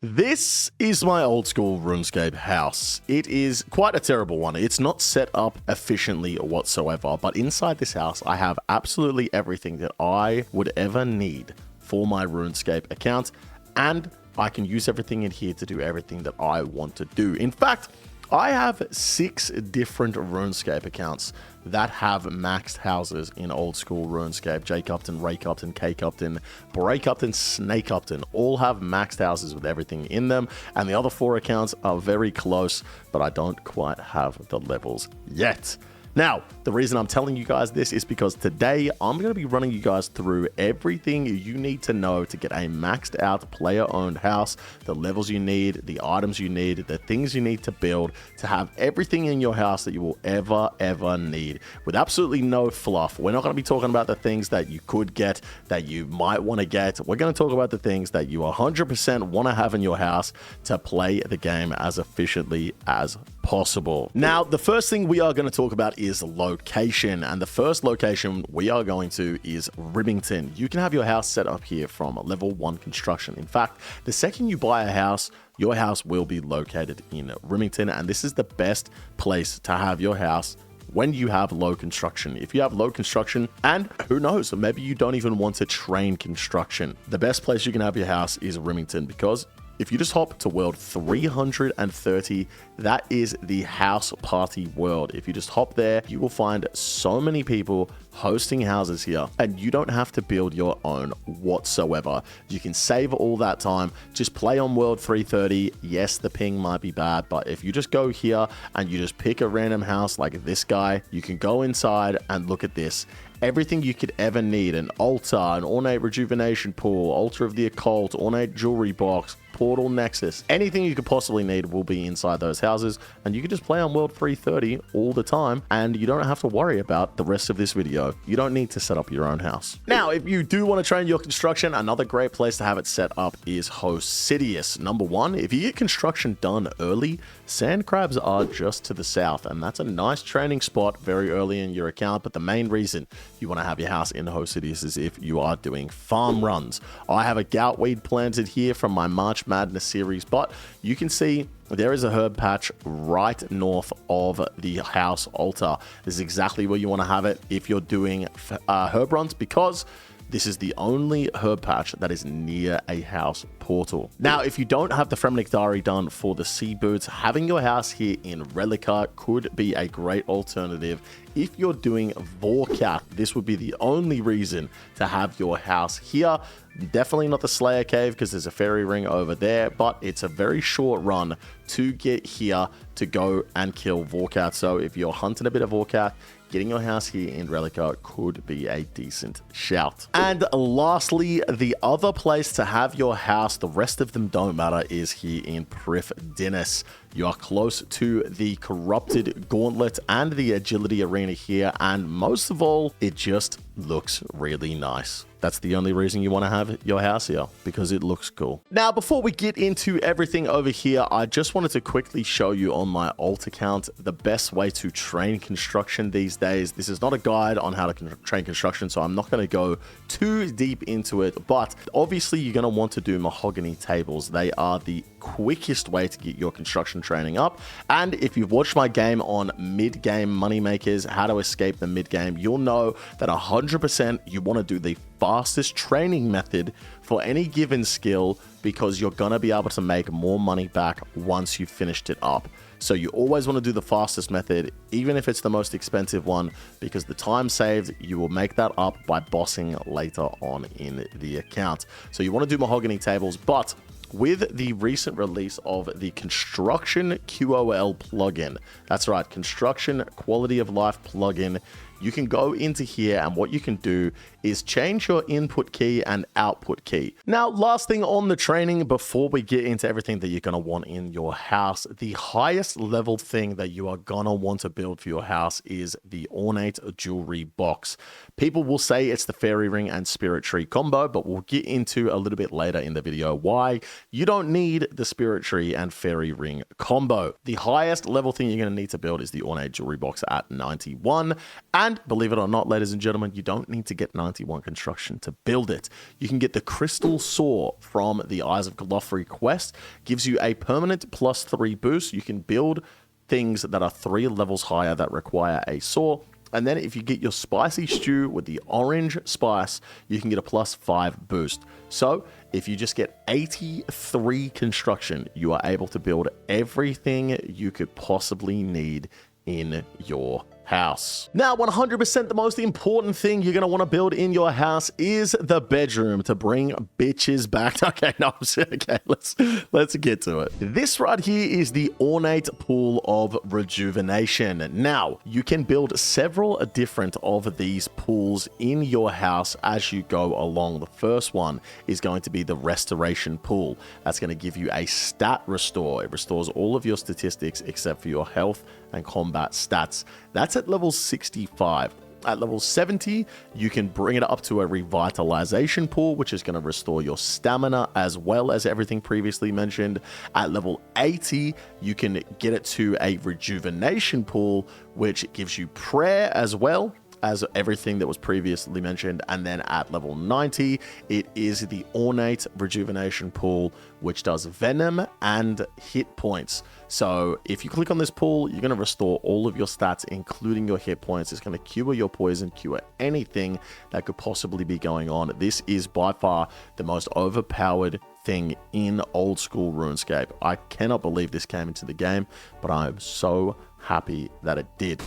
This is my old school RuneScape house. It is quite a terrible one. It's not set up efficiently whatsoever, but inside this house, I have absolutely everything that I would ever need for my RuneScape account, and I can use everything in here to do everything that I want to do. In fact, I have 6 different RuneScape accounts that have maxed houses in old school RuneScape. Jake Upton, Ray Upton, Cake Upton, Break Upton, Snake Upton all have maxed houses with everything in them, and the other 4 accounts are very close, but I don't quite have the levels yet. Now, the reason I'm telling you guys this is because today I'm going to be running you guys through everything you need to know to get a maxed out player-owned house, the levels you need, the items you need, the things you need to build to have everything in your house that you will ever need with absolutely no fluff. We're not going to be talking about the things that you could get, that you might want to get. We're going to talk about the things that you 100% want to have in your house to play the game as efficiently as possible. Now, the first thing we are going to talk about is location, and the first location we are going to is Remington. You can have your house set up here from level 1 construction. In fact, the second you buy a house, your house will be located in Remington, and this is the best place to have your house when you have low construction. If you have low construction, and who knows, maybe you don't even want to train construction, the best place you can have your house is Remington, because if you just hop to world 330, that is the house party world. If you just hop there, you will find so many people hosting houses here, and you don't have to build your own whatsoever. You can save all that time, just play on world 330. Yes, the ping might be bad, but if you just go here and you just pick a random house like this guy, you can go inside and look at this. Everything you could ever need: an altar, an ornate rejuvenation pool, altar of the occult, ornate jewelry box, portal nexus. Anything you could possibly need will be inside those houses, and you can just play on world 330 all the time, and you don't have to worry about the rest of this video. You don't need to set up your own house. Now, if you do want to train your construction, another great place to have it set up is Hosidius. Number 1, if you get construction done early, sand crabs are just to the south, and that's a nice training spot very early in your account. But the main reason you want to have your house in Hosidius is if you are doing farm runs. I have a goutweed planted here from my March Madness series, but you can see there is a herb patch right north of the house altar. This is exactly where you want to have it if you're doing herb runs, because this is the only herb patch that is near a house portal. Now, if you don't have the Fremenic Diary done for the sea boots, having your house here in Relica could be a great alternative. If you're doing Vorkat, this would be the only reason to have your house here. Definitely not the Slayer Cave, because there's a fairy ring over there, but it's a very short run to get here to go and kill Vorkat. So if you're hunting a bit of Vorkat, getting your house here in Relica could be a decent shout. And lastly, the other place to have your house, the rest of them don't matter, is here in Prif Dinis. You are close to the Corrupted Gauntlet and the Agility Arena here, and most of all, it just looks really nice. That's the only reason you want to have your house here, because it looks cool. Now, before we get into everything over here, I just wanted to quickly show you on my alt account the best way to train construction these days. This is not a guide on how to train construction, so I'm not going to go too deep into it, but obviously you're going to want to do mahogany tables. They are the quickest way to get your construction training up. And if you've watched my game on mid-game moneymakers, how to escape the mid-game, you'll know that 100% you want to do the fastest training method for any given skill, because you're going to be able to make more money back once you've finished it up. So you always want to do the fastest method, even if it's the most expensive one, because the time saved, you will make that up by bossing later on in the account. So you want to do mahogany tables, but with the recent release of the Construction QOL plugin, that's right, Construction Quality of Life plugin, you can go into here, and what you can do is change your input key and output key. Now, last thing on the training before we get into everything that you're going to want in your house, the highest level thing that you are going to want to build for your house is the Ornate Jewelry Box. People will say it's the Fairy Ring and Spirit Tree combo, but we'll get into a little bit later in the video why you don't need the Spirit Tree and Fairy Ring combo. The highest level thing you're going to need to build is the Ornate Jewelry Box at 91, and And believe it or not, ladies and gentlemen, you don't need to get 91 construction to build it. You can get the crystal saw from the Eyes of Galofri quest. Gives you a permanent +3 boost. You can build things that are 3 levels higher that require a saw. And then if you get your spicy stew with the orange spice, you can get a +5 boost. So if you just get 83 construction, you are able to build everything you could possibly need in your house. Now, 100% the most important thing you're going to want to build in your house is the bedroom to bring bitches back. Okay, no, okay, let's get to it. This right here is the Ornate pool of rejuvenation. Now, you can build several different of these pools in your house as you go along. The first one is going to be the restoration pool. That's going to give you a stat restore. It restores all of your statistics except for your health and combat stats. That's at level 65. At level 70, you can bring it up to a revitalization pool, which is going to restore your stamina as well as everything previously mentioned. At level 80, you can get it to a rejuvenation pool, which gives you prayer as well as everything that was previously mentioned. And then at level 90, it is the Ornate rejuvenation pool, which does venom and hit points. So if you click on this pool, you're going to restore all of your stats, including your hit points. It's going to cure your poison, cure anything that could possibly be going on. This is by far the most overpowered thing in old school RuneScape. I cannot believe this came into the game, but I am so happy that it did.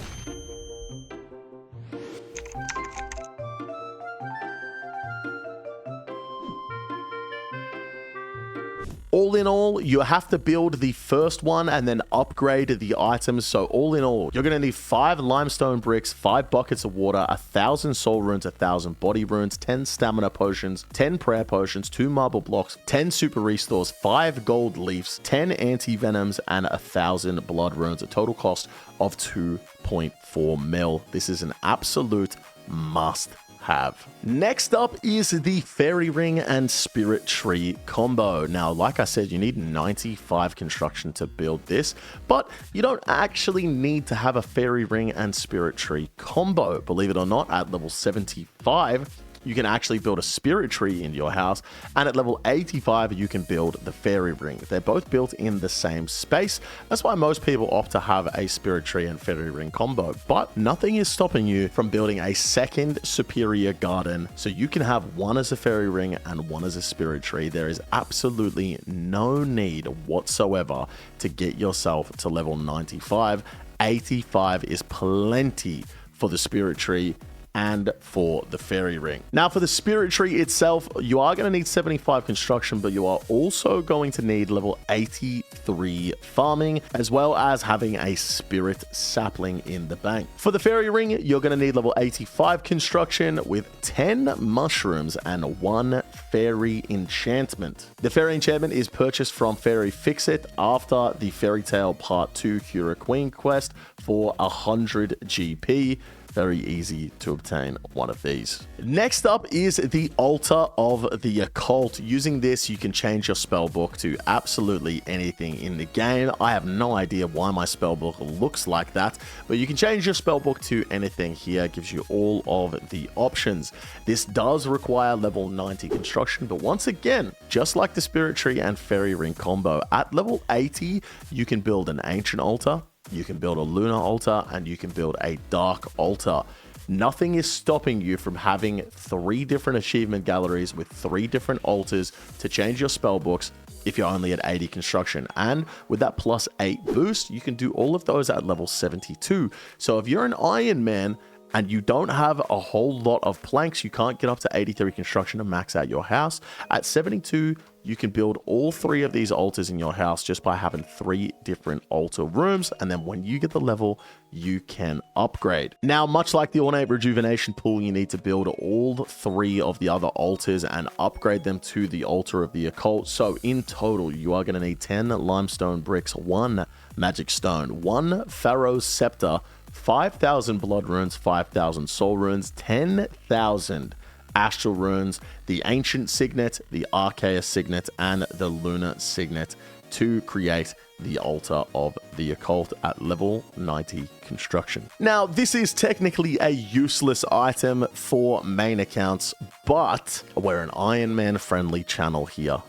All in all, you have to build the first one and then upgrade the items. So all in all, you're going to need 5 limestone bricks, 5 buckets of water, 1,000 soul runes, 1,000 body runes, 10 stamina potions, 10 prayer potions, 2 marble blocks, 10 super restores, 5 gold leaves, 10 anti-venoms, and 1,000 blood runes. A total cost of 2.4 mil. This is an absolute must have. Next up is the fairy ring and spirit tree combo. Now, like I said, you need 95 construction to build this, but you don't actually need to have a fairy ring and spirit tree combo. Believe it or not, at level 75, you can actually build a spirit tree in your house, and at level 85 you can build the fairy ring. They're both built in the same space. That's why most people opt to have a spirit tree and fairy ring combo, but nothing is stopping you from building a second superior garden, so you can have one as a fairy ring and one as a spirit tree. There is absolutely no need whatsoever to get yourself to level 95. 85 is plenty for the spirit tree and for the fairy ring. Now, for the spirit tree itself, you are going to need 75 construction, but you are also going to need level 83 farming, as well as having a spirit sapling in the bank. For the fairy ring, you're going to need level 85 construction with 10 mushrooms and 1 fairy enchantment. The fairy enchantment is purchased from Fairy Fix-It after the Fairy Tale Part 2 Cura Queen quest for 100 GP. Very easy to obtain one of these. Next up is the Altar of the Occult. Using this, you can change your spellbook to absolutely anything in the game. I have no idea why my spellbook looks like that, but you can change your spellbook to anything here. It gives you all of the options. This does require level 90 construction, but once again, just like the Spirit Tree and Fairy Ring combo, at level 80, you can build an Ancient Altar, you can build a lunar altar, and you can build a dark altar. Nothing is stopping you from having 3 different achievement galleries with 3 different altars to change your spell books if you're only at 80 construction. And with that +8 boost, you can do all of those at level 72. So if you're an Iron Man and you don't have a whole lot of planks, you can't get up to 83 construction and max out your house. At 72, you can build all 3 of these altars in your house just by having 3 different altar rooms. And then when you get the level, you can upgrade. Now, much like the Ornate Rejuvenation pool, you need to build all 3 of the other altars and upgrade them to the Altar of the Occult. So in total, you are going to need 10 limestone bricks, 1 magic stone, 1 pharaoh scepter, 5,000 blood runes, 5,000 soul runes, 10,000 astral runes, the ancient signet, the archaeus signet, and the lunar signet to create the altar of the occult at level 90 construction. Now, this is technically a useless item for main accounts, but we're an Iron Man friendly channel here.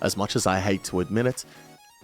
As much as I hate to admit it,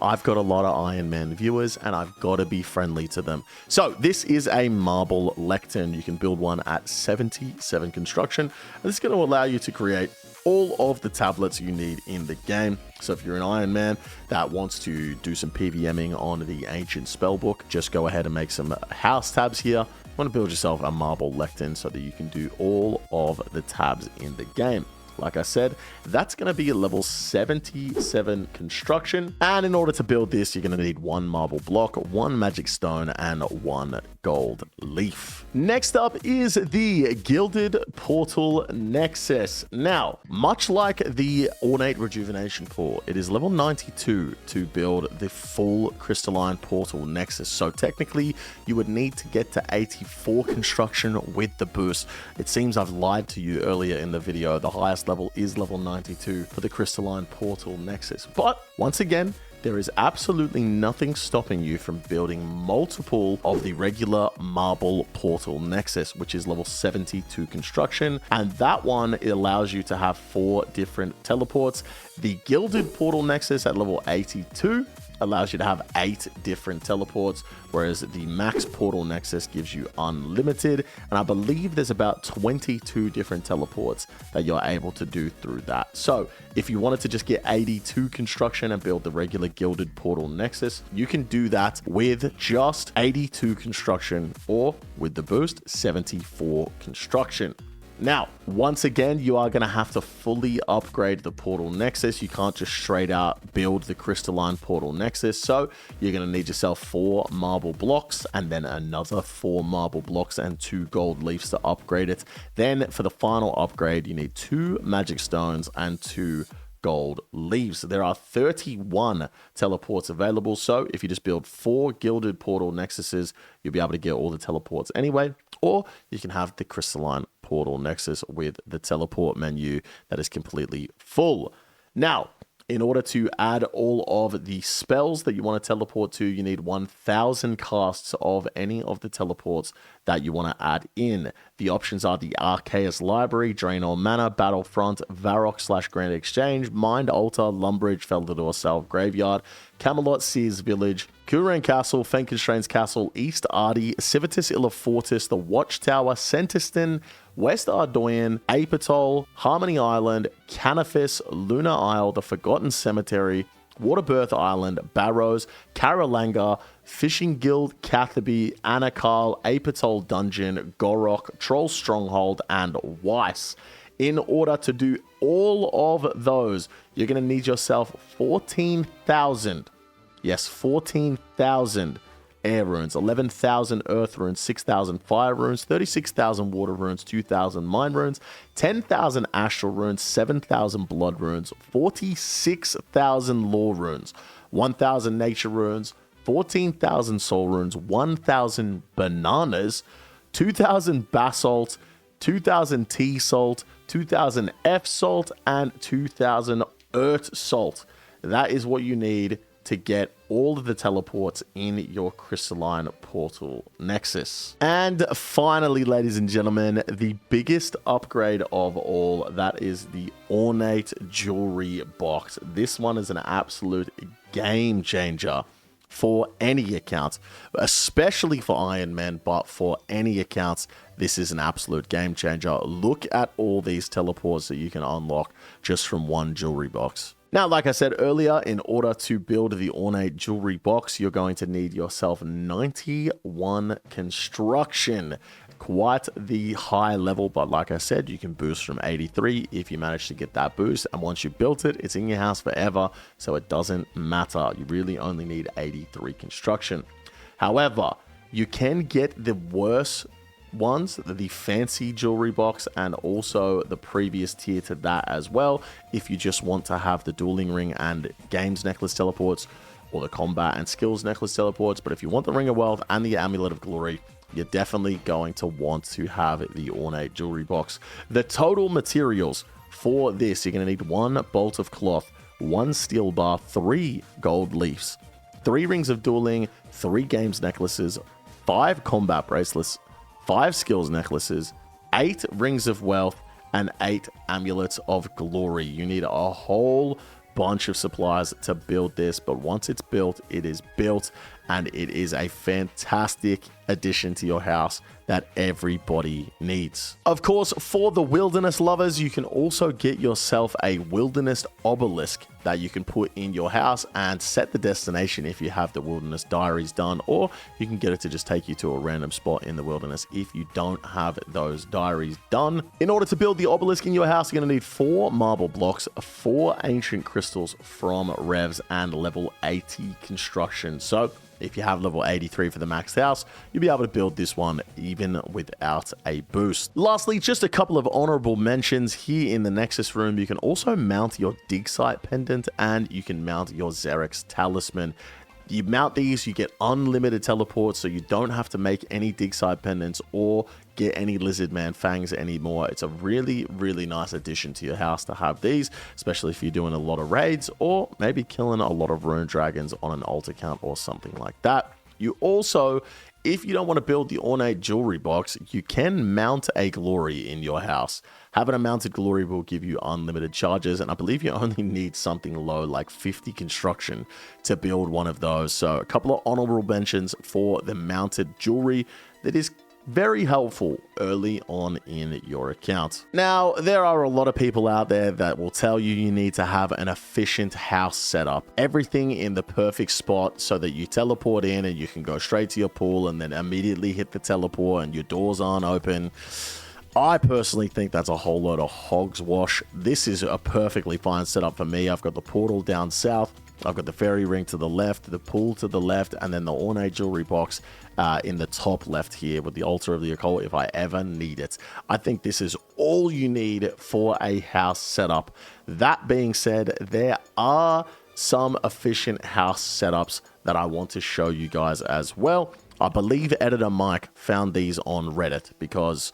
I've got a lot of Iron Man viewers and I've got to be friendly to them. So this is a marble lectern. You can build one at 77 construction. And this is going to allow you to create all of the tablets you need in the game. So if you're an Iron Man that wants to do some PVMing on the ancient spellbook, just go ahead and make some house tabs here. You want to build yourself a marble lectern so that you can do all of the tabs in the game. Like I said, that's going to be a level 77 construction. And in order to build this, you're going to need 1 marble block, 1 magic stone, and 1 gold leaf. Next up is the Gilded Portal Nexus. Now, much like the Ornate Rejuvenation Core, it is level 92 to build the full crystalline portal nexus. So technically, you would need to get to 84 construction with the boost. It seems I've lied to you earlier in the video. The highest level is level 92 for the crystalline portal nexus. But once again, there is absolutely nothing stopping you from building multiple of the regular marble portal nexus, which is level 72 construction. And that one, it allows you to have 4 different teleports. The Gilded Portal Nexus at level 82 allows you to have 8 different teleports, whereas the Max Portal Nexus gives you unlimited. And I believe there's about 22 different teleports that you're able to do through that. So if you wanted to just get 82 construction and build the regular Gilded Portal Nexus, you can do that with just 82 construction, or with the boost, 74 construction. Now, once again, you are going to have to fully upgrade the Portal Nexus. You can't just straight out build the Crystalline Portal Nexus. So you're going to need yourself 4 marble blocks and then another 4 marble blocks and 2 gold leaves to upgrade it. Then for the final upgrade, you need 2 magic stones and 2 gold leaves. There are 31 teleports available. So if you just build 4 Gilded Portal Nexuses, you'll be able to get all the teleports anyway. Or you can have the Crystalline Portal Nexus with the teleport menu that is completely full. Now, in order to add all of the spells that you want to teleport to, you need 1,000 casts of any of the teleports that you want to add in. The options are the Archaeus Library, Drain All Mana, Battlefront, Varrock / Grand Exchange, Mind Altar, Lumbridge, Feldador Salve Graveyard, Camelot Sears Village, Kuren Castle, Fenkenstrain's Castle, East Ardy, Civitas Illa Fortis, the Watchtower, Centiston, West Ardoyan, Apatol, Harmony Island, Canifis, Lunar Isle, the Forgotten Cemetery, Waterbirth Island, Barrows, Karalanga, Fishing Guild, Cathaby, Anakal, Apatol Dungeon, Gorok, Troll Stronghold, and Weiss. In order to do all of those, you're going to need yourself 14,000. Yes, 14,000 air runes, 11,000 earth runes, 6,000 fire runes, 36,000 water runes, 2,000 mine runes, 10,000 astral runes, 7,000 blood runes, 46,000 lore runes, 1,000 nature runes, 14,000 soul runes, 1,000 bananas, 2,000 basalt, 2,000 T salt, 2,000 F salt, and 2,000 earth salt. That is what you need to get all of the teleports in your crystalline portal nexus. And finally, ladies and gentlemen, the biggest upgrade of all, that is the Ornate jewelry box. This one is an absolute game changer for any account, especially for Iron Man, but for any accounts, this is an absolute game changer. Look at all these teleports that you can unlock just from one jewelry box. Now, like I said earlier, in order to build the Ornate jewelry box, you're going to need yourself 91 construction. Quite the high level, but like I said, you can boost from 83 if you manage to get that boost. And once you've built it, it's in your house forever, so it doesn't matter. You really only need 83 construction. However, you can get the worse ones, the fancy jewelry box, and also the previous tier to that as well, if you just want to have the dueling ring and games necklace teleports, or the combat and skills necklace teleports. But if you want the ring of wealth and the amulet of glory, you're definitely going to want to have the ornate jewelry box. The total materials for this, you're going to need 1 bolt of cloth, 1 steel bar, 3 gold leaves, 3 rings of dueling, 3 games necklaces, 5 combat bracelets, 5 skills necklaces, 8 rings of wealth, and 8 amulets of glory. You need a whole bunch of supplies to build this, but once it's built, it is built, and it is a fantastic addition to your house that everybody needs. Of course, for the wilderness lovers, you can also get yourself a wilderness obelisk that you can put in your house and set the destination if you have the wilderness diaries done, or you can get it to just take you to a random spot in the wilderness if you don't have those diaries done. In order to build the obelisk in your house, you're going to need 4 marble blocks, 4 ancient crystals from Revs, and level 80 construction. So if you have level 83 for the maxed house, you'll be able to build this one even without a boost. Lastly, just a couple of honorable mentions here in the Nexus room. You can also mount your dig site pendant, and you can mount your Xerix talisman. You mount these, you get unlimited teleports, so you don't have to make any dig site pendants or get any lizard man fangs anymore. It's a really, really nice addition to your house to have these, especially if you're doing a lot of raids or maybe killing a lot of rune dragons on an alt account or something like that. You also, if you don't want to build the ornate jewelry box, you can mount a glory in your house. Having a mounted glory will give you unlimited charges, and I believe you only need something low like 50 construction to build one of those. So a couple of honorable mentions for the mounted jewelry that is very helpful early on in your account. Now, there are a lot of people out there that will tell you you need to have an efficient house setup. Everything in the perfect spot so that you teleport in and you can go straight to your pool and then immediately hit the teleport and your doors aren't open. I personally think that's a whole load of hogswash. This is a perfectly fine setup for me. I've got the portal down south, I've got the fairy ring to the left, the pool to the left, and then the ornate jewelry box in the top left here with the altar of the occult if I ever need it. I think this is all you need for a house setup. That being said, there are some efficient house setups that I want to show you guys as well. I believe Editor Mike found these on Reddit because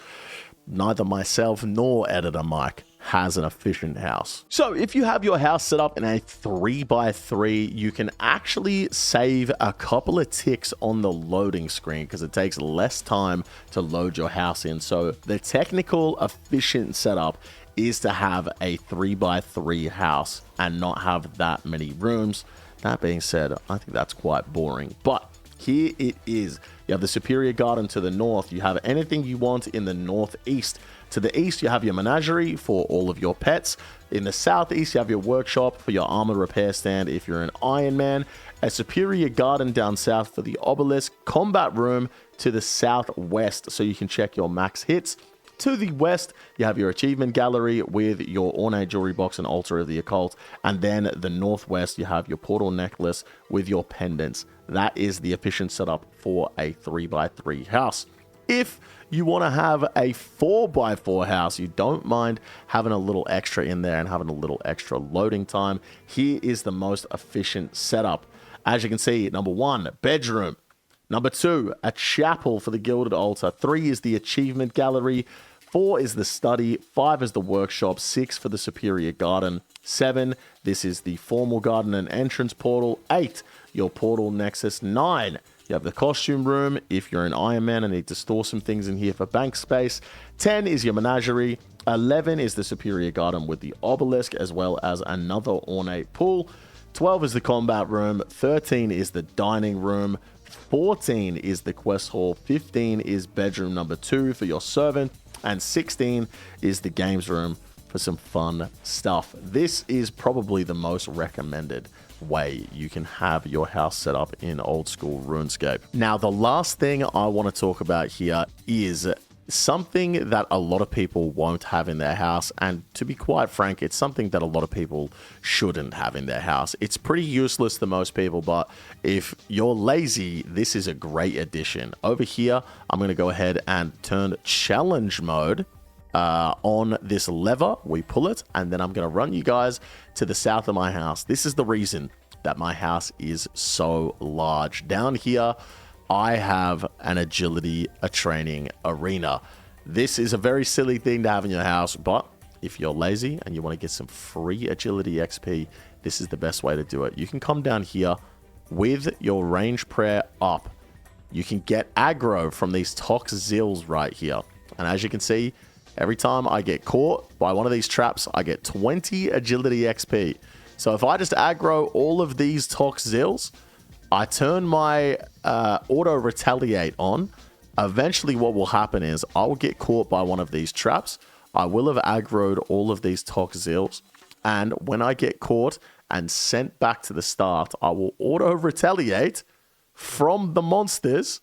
neither myself nor Editor Mike has an efficient house. So if you have your house set up in a 3x3, you can actually save a couple of ticks on the loading screen because it takes less time to load your house in. So the technical efficient setup is to have a 3x3 house and not have that many rooms. That being said, I think that's quite boring, but here it is. You have the Superior Garden to the north. You have anything you want in the northeast. To the east, you have your menagerie for all of your pets. In the southeast, you have your workshop for your armor repair stand if you're an Iron Man. A Superior Garden down south for the obelisk. Combat room to the southwest so you can check your max hits. To the west, you have your achievement gallery with your ornate jewelry box and altar of the occult. And then the northwest, you have your portal necklace with your pendants. That is the efficient setup for a 3x3 house. If you want to have a 4x4 house, you don't mind having a little extra in there and having a little extra loading time, here is the most efficient setup. As you can see, number 1, bedroom. Number 2, a chapel for the Gilded altar. 3 is the achievement gallery. 4 is the study. 5 is the workshop. 6 for the Superior Garden. 7, this is the formal garden and entrance portal. 8, your portal nexus. 9, you have the costume room. If you're an Iron Man and need to store some things in here for bank space. 10 is your menagerie. 11 is the Superior Garden with the obelisk as well as another ornate pool. 12 is the combat room. 13 is the dining room. 14 is the quest hall. 15 is bedroom number 2 for your servant. And 16 is the games room for some fun stuff. This is probably the most recommended way you can have your house set up in old school RuneScape. Now, the last thing I want to talk about here is something that a lot of people won't have in their house, and to be quite frank, it's something that a lot of people shouldn't have in their house. It's pretty useless to most people, but if you're lazy, this is a great addition. Over here, I'm going to go ahead and turn challenge mode on this lever. We pull it, and then I'm going to run you guys to the south of my house. This is the reason that my house is so large. Down here, I have an agility, a training arena. This is a very silly thing to have in your house, but if you're lazy and you want to get some free agility XP, this is the best way to do it. You can come down here with your range prayer up. You can get aggro from these Tox Zills right here. And as you can see, every time I get caught by one of these traps, I get 20 agility XP. So if I just aggro all of these Tox Zills, I turn my auto retaliate on. Eventually what will happen is I will get caught by one of these traps. I will have aggroed all of these Tox Zills. And when I get caught and sent back to the start, I will auto retaliate from the monsters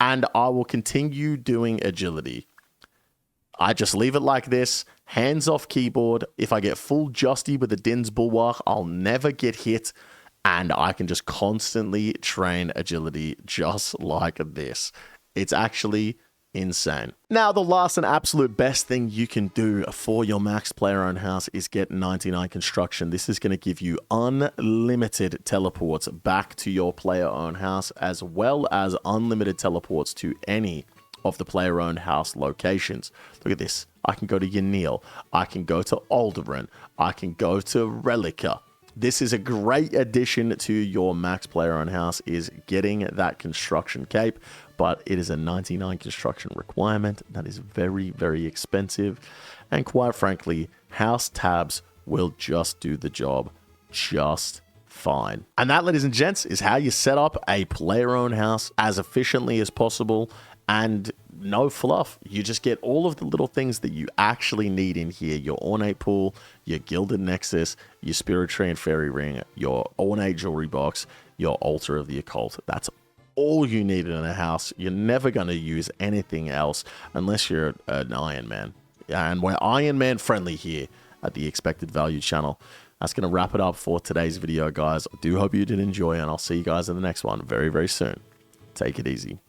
and I will continue doing agility. I just leave it like this, hands off keyboard. If I get full Justy with the Din's Bulwark, I'll never get hit. And I can just constantly train agility just like this. It's actually insane. Now, the last and absolute best thing you can do for your max player-owned house is get 99 construction. This is going to give you unlimited teleports back to your player-owned house, as well as unlimited teleports to any of the player-owned house locations. Look at this. I can go to Yanil. I can go to Alderaan. I can go to Relica. This is a great addition to your max player-owned house, is getting that construction cape, but it is a 99 construction requirement. That is very, very expensive. And quite frankly, house tabs will just do the job just fine. And that, ladies and gents, is how you set up a player-owned house as efficiently as possible. And no fluff. You just get all of the little things that you actually need in here. Your Ornate pool, your Gilded nexus, your Spirit Tree and Fairy ring, your Ornate jewelry box, your altar of the occult. That's all you need in a house. You're never going to use anything else unless you're an Iron Man. And we're Iron Man friendly here at the Expected Value channel. That's going to wrap it up for today's video, guys. I do hope you did enjoy, and I'll see you guys in the next one very, very soon. Take it easy.